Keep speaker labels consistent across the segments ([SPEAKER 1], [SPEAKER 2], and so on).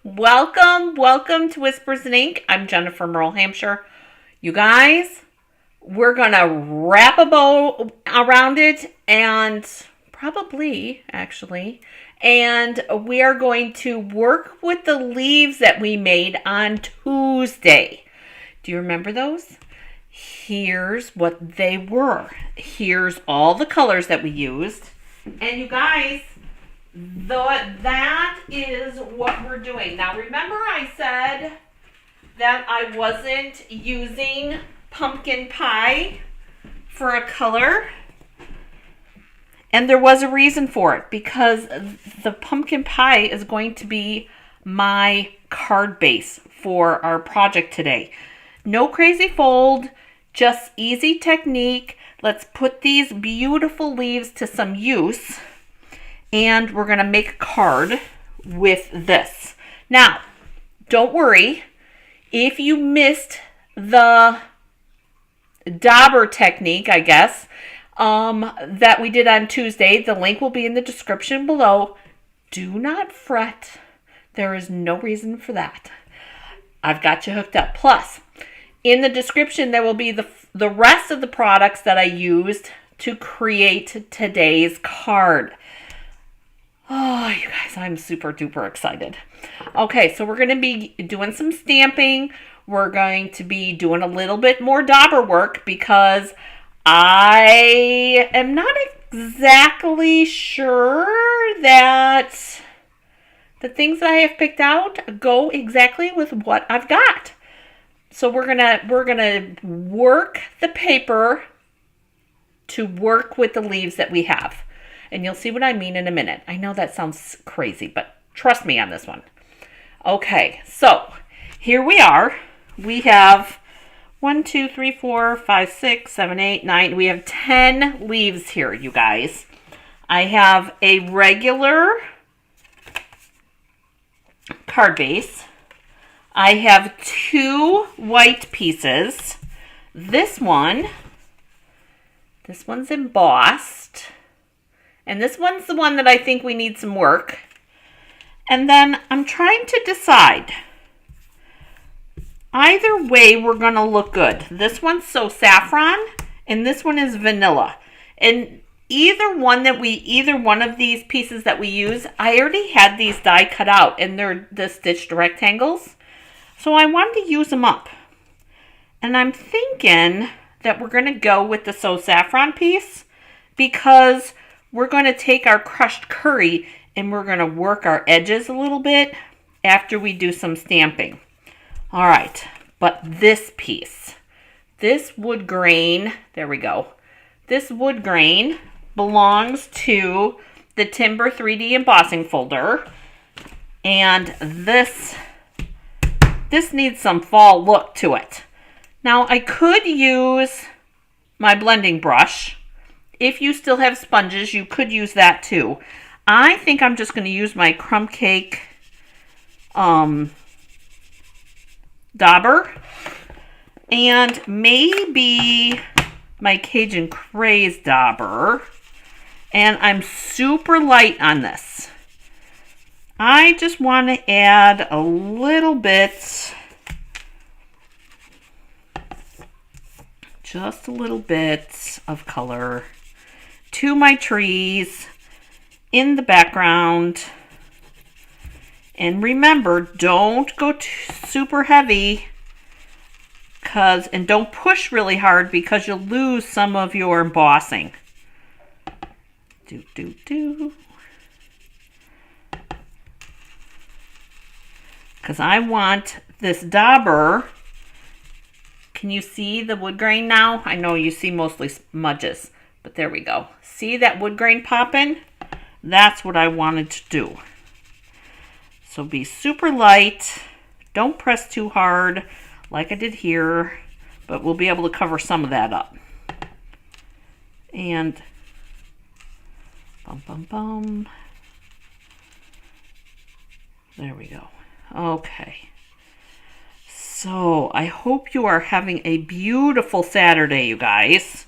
[SPEAKER 1] Welcome to Whispers and Ink. I'm Jennifer Merle Hampshire. You guys, we're gonna wrap a bow around it and we are going to work with the leaves that we made on Tuesday. Do you remember those? Here's what they were. Here's all the colors that we used. And you guys, that is what we're doing. Now remember I said that I wasn't using pumpkin pie for a color? And there was a reason for it, because the pumpkin pie is going to be my card base for our project today. No crazy fold, just easy technique. Let's put these beautiful leaves to some use. And we're going to make a card with this. Now, don't worry. If you missed the dauber technique, I guess, that we did on Tuesday, the link will be in the description below. Do not fret. There is no reason for that. I've got you hooked up. Plus, in the description, there will be the rest of the products that I used to create today's card. Oh, you guys, I'm super duper excited. Okay, so we're going to be doing some stamping. We're going to be doing a little bit more dauber work because I am not exactly sure that the things that I have picked out go exactly with what I've got. So we're gonna work the paper to work with the leaves that we have. And you'll see what I mean in a minute. I know that sounds crazy, but trust me on this one. Okay, so here we are. We have 1, 2, 3, 4, 5, 6, 7, 8, 9. We have 10 leaves here, you guys. I have a regular card base. I have 2 white pieces. This one's embossed. And this one's the one that I think we need some work. And then I'm trying to decide. Either way, we're going to look good. This one's so saffron, and this one is vanilla. And either one of these pieces that we use, I already had these die cut out, and they're the stitched rectangles. So I wanted to use them up. And I'm thinking that we're going to go with the So Saffron piece because we're going to take our crushed curry and we're going to work our edges a little bit after we do some stamping. All right, but this piece, this wood grain, there we go. This wood grain belongs to the Timber 3D embossing folder. And this needs some fall look to it. Now I could use my blending brush. If you still have sponges, you could use that too. I think I'm just going to use my crumb cake dauber and maybe my Cajun Craze dauber. And I'm super light on this. I just want to add a little bit, just a little bit of color to my trees in the background. And remember, don't go super heavy and don't push really hard because you'll lose some of your embossing. Because I want this dauber. Can you see the wood grain now? I know you see mostly smudges, but there we go. See that wood grain popping? That's what I wanted to do. So be super light. Don't press too hard like I did here, but we'll be able to cover some of that up. And bum, bum, bum. There we go. Okay. So I hope you are having a beautiful Saturday, you guys.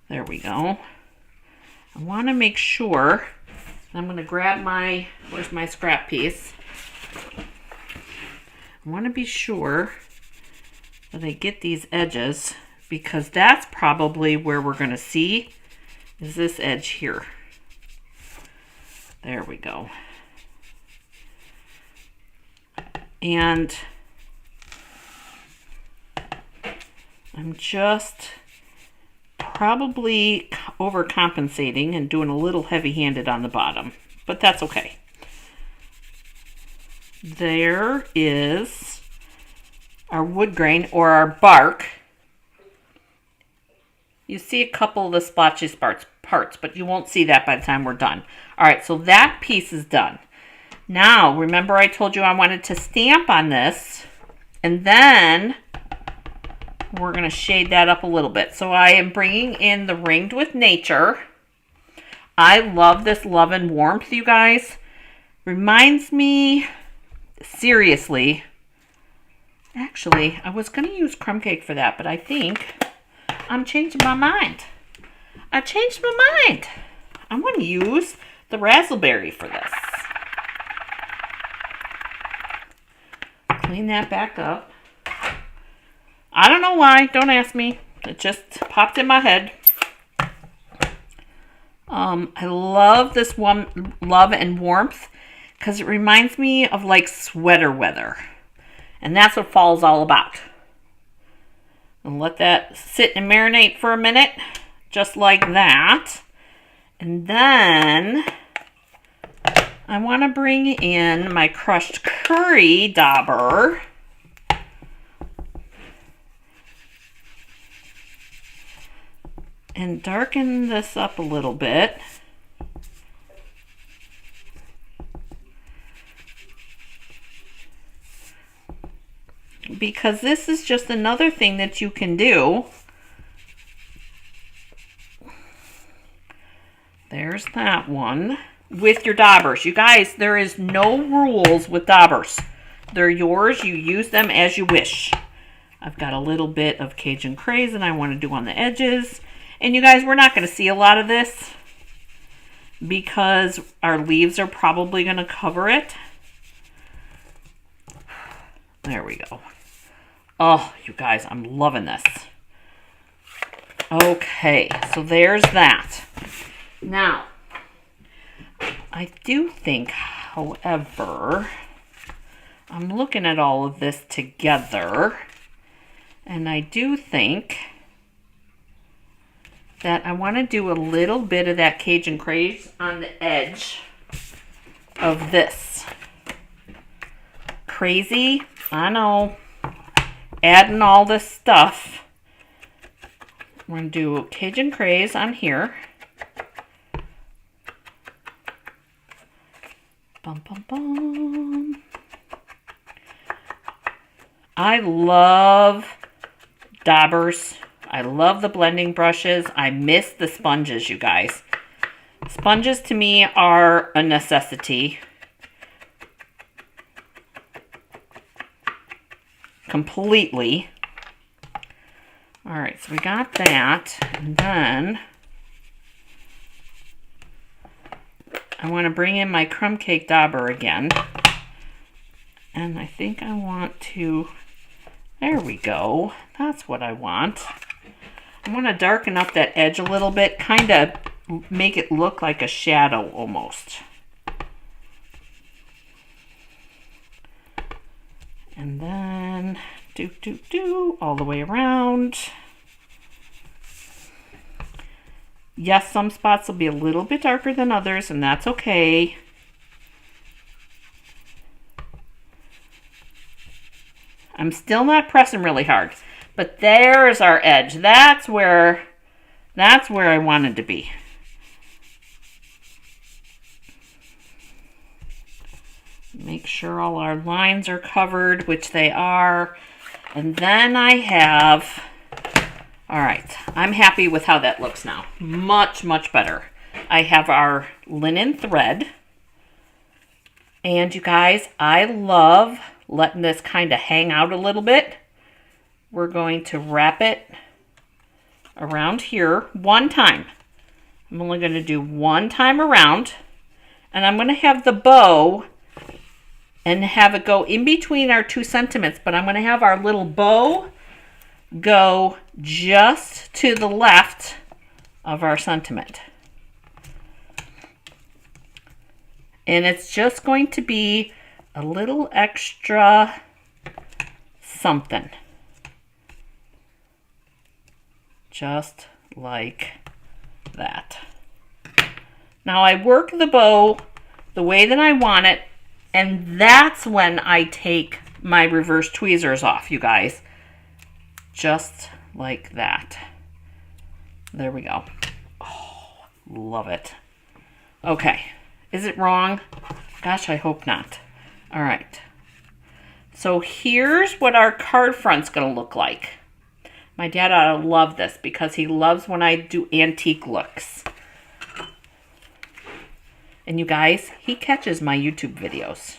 [SPEAKER 1] There we go. I want to make sure. I'm going to grab where's my scrap piece? I want to be sure that I get these edges, because that's probably where we're going to see is this edge here. There we go. And I'm just probably overcompensating and doing a little heavy-handed on the bottom, but that's okay. There is our wood grain, or our bark. You see a couple of the splotchy parts, but you won't see that by the time we're done. All right, so that piece is done. Now, remember I told you I wanted to stamp on this, and then we're going to shade that up a little bit. So I am bringing in the Ringed with Nature. I love this Love and Warmth, you guys. Reminds me, seriously, actually, I was going to use crumb cake for that, but I think I'm changing my mind. I changed my mind. I'm going to use the raspberry for this. Clean that back up. I don't know why. Don't ask me. It just popped in my head. I love this one, Love and Warmth, because it reminds me of like sweater weather. And that's what fall's all about. And let that sit and marinate for a minute, just like that. And then I want to bring in my crushed curry dauber. And darken this up a little bit. Because this is just another thing that you can do. There's that one. With your daubers. You guys, there is no rules with daubers. They're yours. You use them as you wish. I've got a little bit of Cajun Craze that I want to do on the edges. And you guys, we're not going to see a lot of this because our leaves are probably going to cover it. There we go. Oh, you guys, I'm loving this. Okay, so there's that. Now, I do think, however, I'm looking at all of this together, and I do think that I want to do a little bit of that Cajun Craze on the edge of this. Crazy, I know. Adding all this stuff. I'm going to do Cajun Craze on here. Bum, bum, bum. I love daubers. I love the blending brushes. I miss the sponges, you guys. Sponges to me are a necessity. Completely. All right, so we got that. And then I want to bring in my crumb cake dauber again. And I think I want to, there we go. That's what I want. I want to darken up that edge a little bit, kind of make it look like a shadow almost. And then all the way around. Yes, some spots will be a little bit darker than others, and that's okay. I'm still not pressing really hard, but there's our edge. That's where I wanted to be. Make sure all our lines are covered, which they are. And then I have, all right, I'm happy with how that looks now. Much, much better. I have our linen thread. And you guys, I love letting this kind of hang out a little bit. We're going to wrap it around here one time. I'm only going to do one time around. And I'm going to have the bow and have it go in between our 2 sentiments, but I'm going to have our little bow go just to the left of our sentiment. And it's just going to be a little extra something. Just like that. Now I work the bow the way that I want it, and that's when I take my reverse tweezers off, you guys. Just like that. There we go. Oh, love it. Okay. Is it wrong? Gosh, I hope not. All right. So here's what our card front's going to look like. My dad ought to love this because he loves when I do antique looks. And you guys, he catches my YouTube videos.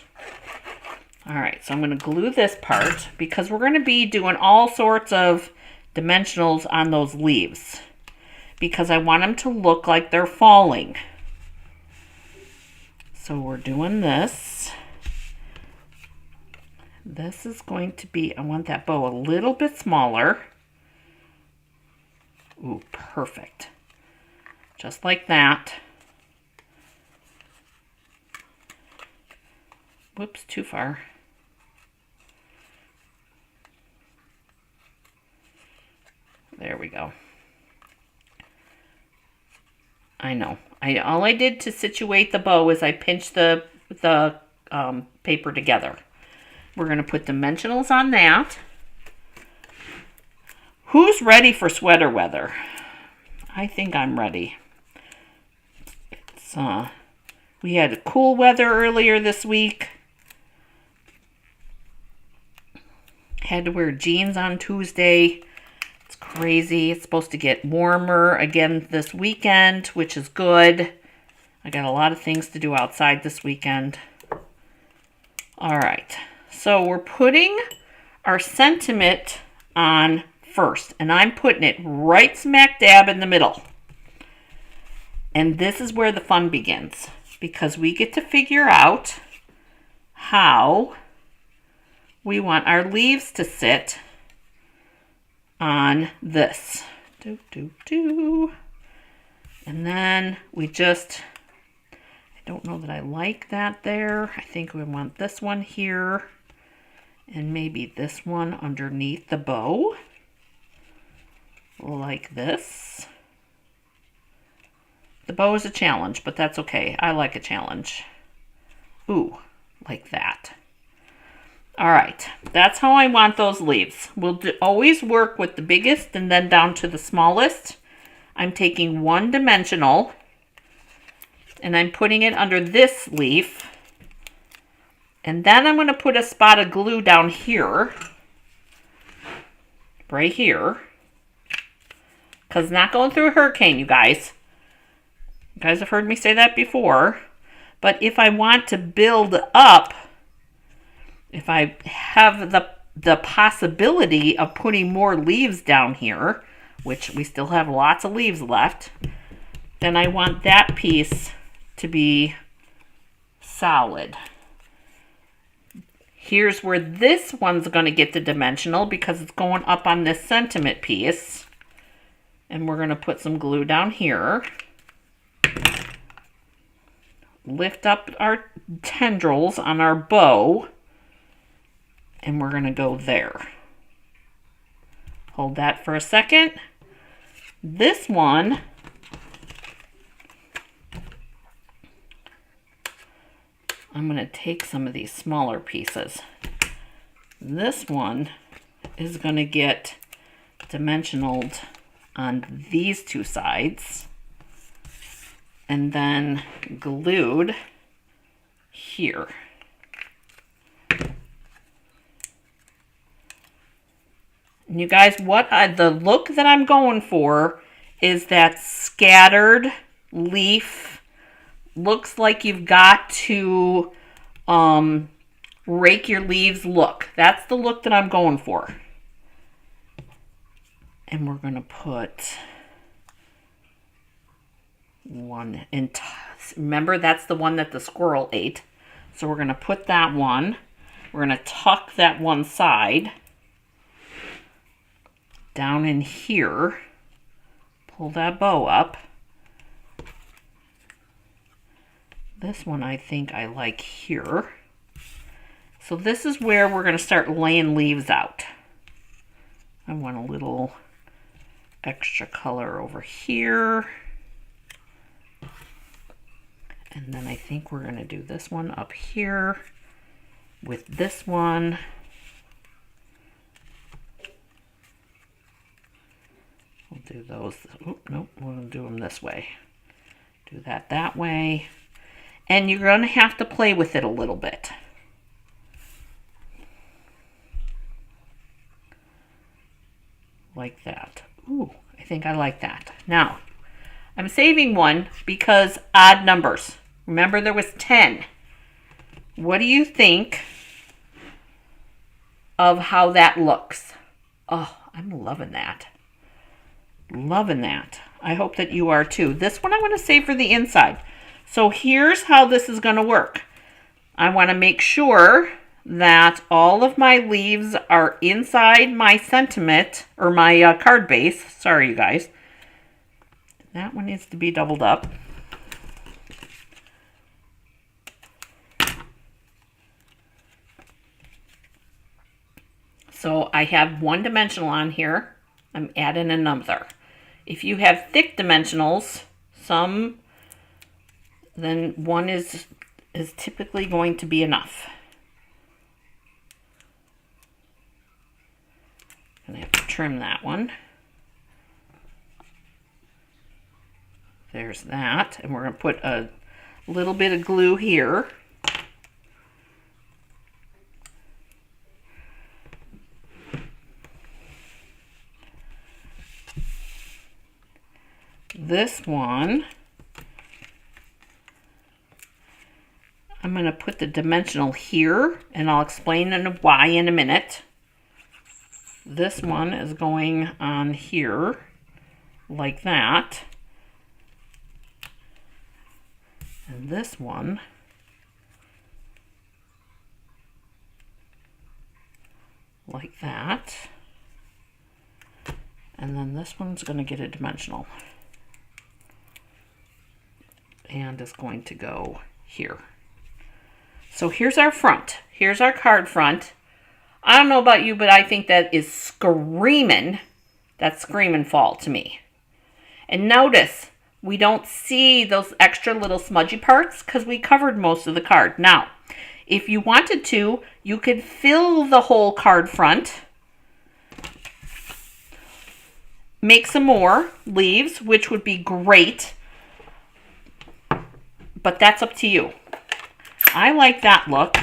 [SPEAKER 1] All right, so I'm going to glue this part because we're going to be doing all sorts of dimensionals on those leaves because I want them to look like they're falling. So we're doing this. This is going to be, I want that bow a little bit smaller. Ooh, perfect. Just like that. Whoops, too far. There we go. I know. All I did to situate the bow is I pinched the paper together. We're going to put dimensionals on that. Who's ready for sweater weather? I think I'm ready. It's we had cool weather earlier this week. Had to wear jeans on Tuesday. It's crazy. It's supposed to get warmer again this weekend, which is good. I got a lot of things to do outside this weekend. All right. So we're putting our sentiment on first, and I'm putting it right smack dab in the middle. And this is where the fun begins, because we get to figure out how we want our leaves to sit on this. And then we just, I don't know that I like that there. I think we want this one here and maybe this one underneath the bow, like this. The bow is a challenge, but that's okay. I like a challenge. Ooh, like that. All right, that's how I want those leaves. We'll always work with the biggest and then down to the smallest. I'm taking one dimensional and I'm putting it under this leaf. And then I'm going to put a spot of glue down here, right here, because not going through a hurricane, you guys. You guys have heard me say that before. But if I want to build up, if I have the possibility of putting more leaves down here, which we still have lots of leaves left, then I want that piece to be solid. Here's where this one's going to get the dimensional because it's going up on this sentiment piece. And we're going to put some glue down here. Lift up our tendrils on our bow. And we're going to go there. Hold that for a second. This one, I'm going to take some of these smaller pieces. This one is going to get dimensionaled on these two sides and then glued here. And you guys, the look that I'm going for is that scattered leaf. Looks like you've got to rake your leaves look. That's the look that I'm going for. And we're going to put one in. Remember, that's the one that the squirrel ate. So we're going to put that one. We're going to tuck that one side down in here. Pull that bow up. This one I think I like here. So this is where we're going to start laying leaves out. I want a little extra color over here. And then I think we're going to do this one up here with this one. We'll do those. Oop, nope, we'll do them this way. Do that way. And you're going to have to play with it a little bit. Like that. Ooh, I think I like that. Now, I'm saving one because odd numbers. Remember there was 10. What do you think of how that looks? Oh, I'm loving that. Loving that. I hope that you are too. This one I want to save for the inside. So here's how this is going to work. I want to make sure that all of my leaves are inside my sentiment, or my card base. Sorry, you guys. That one needs to be doubled up. So I have one dimensional on here. I'm adding another. If you have thick dimensionals, then one is typically going to be enough. I'm going to have to trim that one. There's that. And we're going to put a little bit of glue here. This one, I'm going to put the dimensional here, and I'll explain why in a minute. This one is going on here, like that. And this one like that. And then this one's going to get a dimensional. And is going to go here. So here's our front. Here's our card front. I don't know about you, but I think that is screaming. That's screaming fall to me. And notice, we don't see those extra little smudgy parts because we covered most of the card. Now, if you wanted to, you could fill the whole card front. Make some more leaves, which would be great. But that's up to you. I like that look.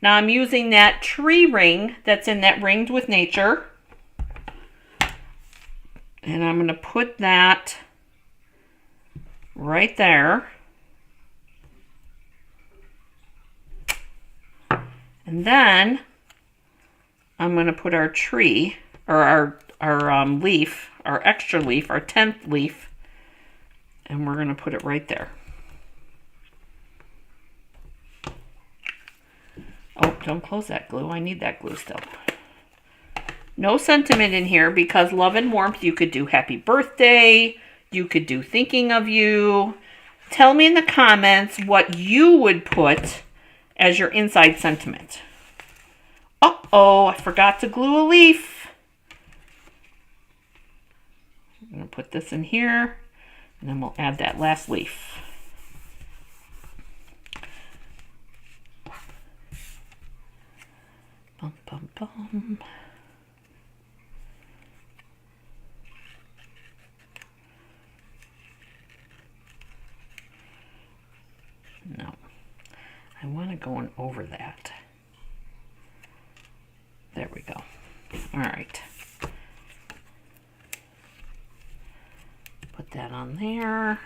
[SPEAKER 1] Now I'm using that tree ring that's in that Ringed with Nature. And I'm going to put that right there. And then I'm going to put our tree, or our leaf, our extra leaf, our 10th leaf, and we're going to put it right there. Oh, don't close that glue. I need that glue still. No sentiment in here because love and warmth. You could do happy birthday. You could do thinking of you. Tell me in the comments what you would put as your inside sentiment. Uh-oh, I forgot to glue a leaf. I'm going to put this in here, and then we'll add that last leaf. Bum, bum, bum. No, I want to go over that. There we go. All right. Put that on there.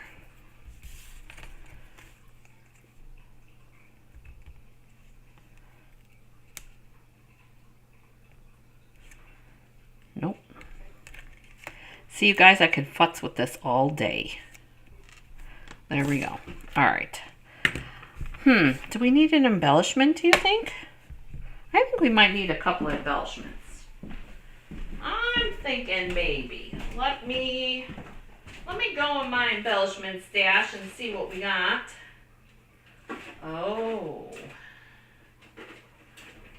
[SPEAKER 1] Nope. See, you guys, I could futz with this all day. There we go. All right. Do we need an embellishment, do you think? I think we might need a couple of embellishments. I'm thinking maybe. Let me go in my embellishment stash and see what we got. Oh.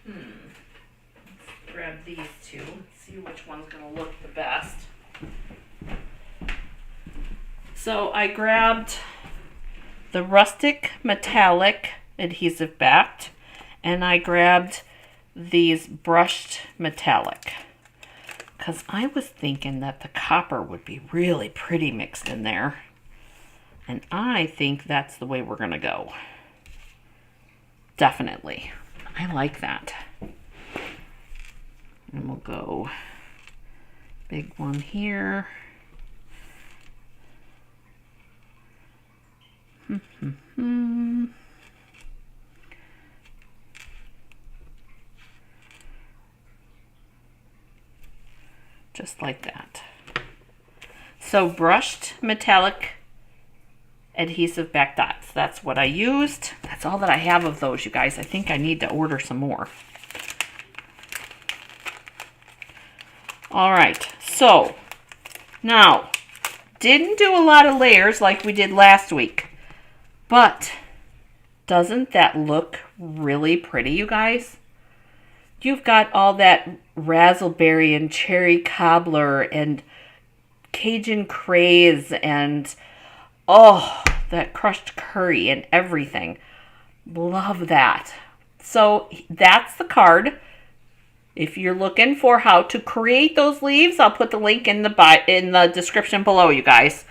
[SPEAKER 1] Let's grab these two. See which one's going to look the best. So I grabbed the rustic metallic adhesive backed, and I grabbed these brushed metallic because I was thinking that the copper would be really pretty mixed in there, and I think that's the way we're gonna go. Definitely. I like that. And we'll go big one here. Just like that. So brushed metallic adhesive back dots. That's what I used. That's all that I have of those, you guys. I think I need to order some more. All right, so now didn't do a lot of layers like we did last week, but doesn't that look really pretty, you guys? You've got all that raspberry and cherry cobbler and Cajun craze and, oh, that crushed curry and everything. Love that. So that's the card. If you're looking for how to create those leaves, I'll put the link in the description below, you guys.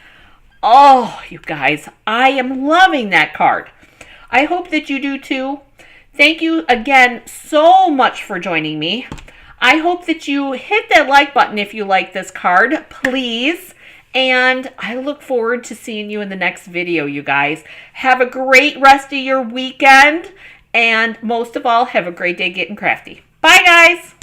[SPEAKER 1] Oh, you guys, I am loving that card. I hope that you do too. Thank you again so much for joining me. I hope that you hit that like button if you like this card, please. And I look forward to seeing you in the next video, you guys. Have a great rest of your weekend. And most of all, have a great day getting crafty. Bye, guys.